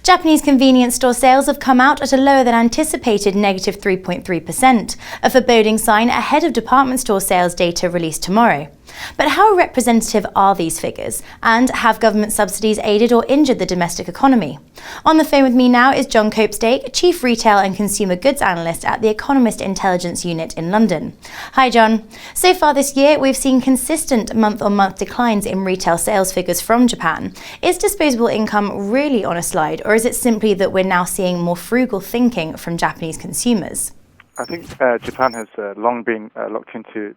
Japanese convenience store sales have come out at a lower than anticipated negative 3.3%, a foreboding sign ahead of department store sales data released tomorrow. But how representative are these figures, and have government subsidies aided or injured the domestic economy? On the phone with me now is Jon Copestake, Chief Retail and Consumer Goods Analyst at the Economist Intelligence Unit in London. Hi Jon. So far this year we've seen consistent month-on-month declines in retail sales figures from Japan. Is disposable income really on a slide, or is it simply that we're now seeing more frugal thinking from Japanese consumers? I think Japan has long been locked into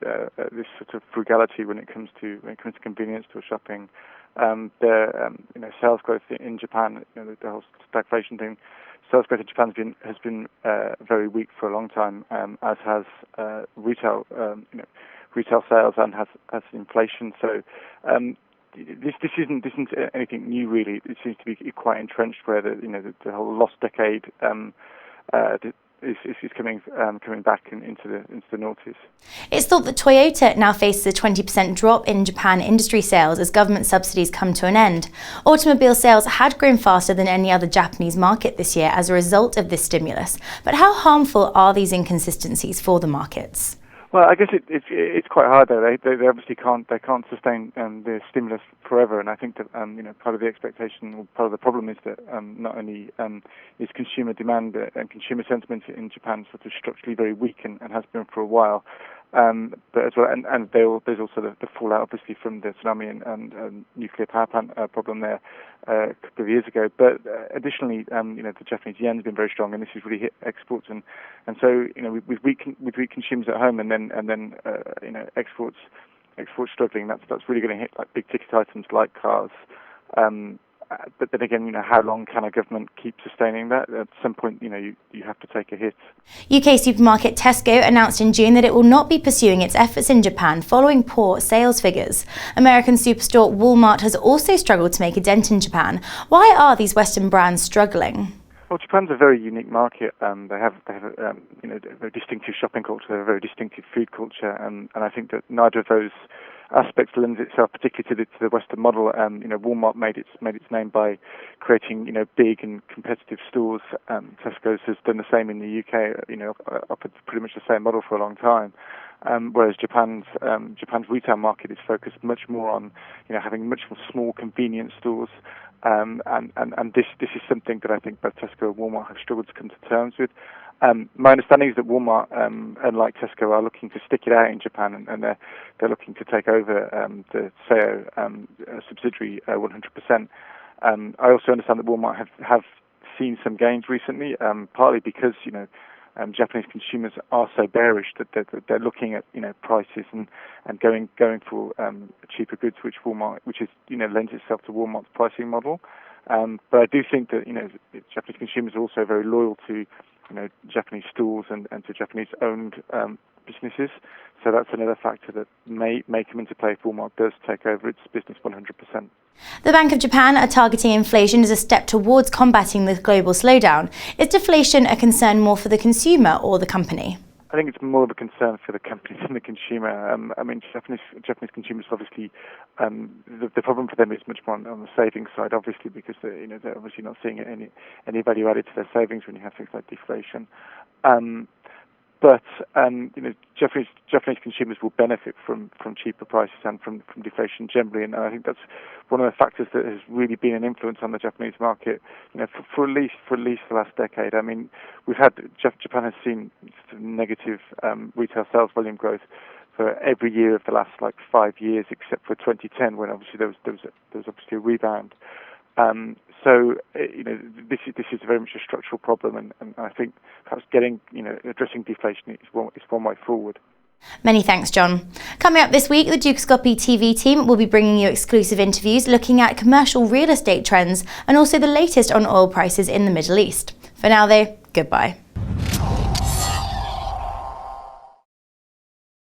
this sort of frugality when it comes to convenience store shopping. Their sales growth in Japan, the whole stagflation thing, sales growth in Japan has been very weak for a long time, as has retail sales and has inflation. So this isn't anything new really. It seems to be quite entrenched where the whole lost decade is coming back into the noughties. It's thought that Toyota now faces a 20% drop in Japan industry sales as government subsidies come to an end. Automobile sales had grown faster than any other Japanese market this year as a result of this stimulus. But how harmful are these inconsistencies for the markets? Well, I guess it's quite hard though. They obviously can't sustain the stimulus forever, and I think that part of the expectation, or part of the problem is that not only is consumer demand and consumer sentiment in Japan sort of structurally very weak and has been for a while, but as well, and there's also the fallout obviously from the tsunami and nuclear power plant problem there a couple of years ago. But additionally, the Japanese yen has been very strong, and this has really hit exports, and so with weak consumers at home, and then exports struggling. That's really going to hit like big ticket items like cars. But then again, how long can a government keep sustaining that? At some point, you have to take a hit. UK supermarket Tesco announced in June that it will not be pursuing its efforts in Japan following poor sales figures. American superstore Walmart has also struggled to make a dent in Japan. Why are these Western brands struggling? Well, Japan's a very unique market. They have a very distinctive shopping culture. They have a very distinctive food culture, and I think that neither of those aspects lends itself particularly to the Western model. Walmart made its name by creating big and competitive stores. Tesco's has done the same in the UK. Offered pretty much the same model for a long time. Whereas Japan's retail market is focused much more on having much more small convenience stores. And this is something that I think both Tesco and Walmart have struggled to come to terms with. My understanding is that Walmart, unlike Tesco, are looking to stick it out in Japan, and they're looking to take over the Seo subsidiary 100%. I also understand that Walmart have seen some gains recently, partly because Japanese consumers are so bearish that they're looking at prices and going for cheaper goods, which lends itself to Walmart's pricing model. But I do think that Japanese consumers are also very loyal to Japanese stores and to Japanese-owned businesses. So that's another factor that may come into play if Walmart does take over its business 100%. The Bank of Japan are targeting inflation as a step towards combating the global slowdown. Is deflation a concern more for the consumer or the company? I think it's more of a concern for the company than the consumer. Japanese consumers obviously, the problem for them is much more on the savings side, obviously, because they're obviously not seeing any value added to their savings when you have things like deflation. But Japanese consumers will benefit from cheaper prices and from deflation generally, and I think that's one of the factors that has really been an influence on the Japanese market, for at least the last decade. I mean, Japan has seen negative retail sales volume growth for every year of the last 5 years, except for 2010, when obviously there was obviously a rebound. So this is very much a structural problem, and I think perhaps addressing deflation is one way forward. Many thanks, Jon. Coming up this week, the Dukascopy TV team will be bringing you exclusive interviews looking at commercial real estate trends and also the latest on oil prices in the Middle East. For now though, goodbye.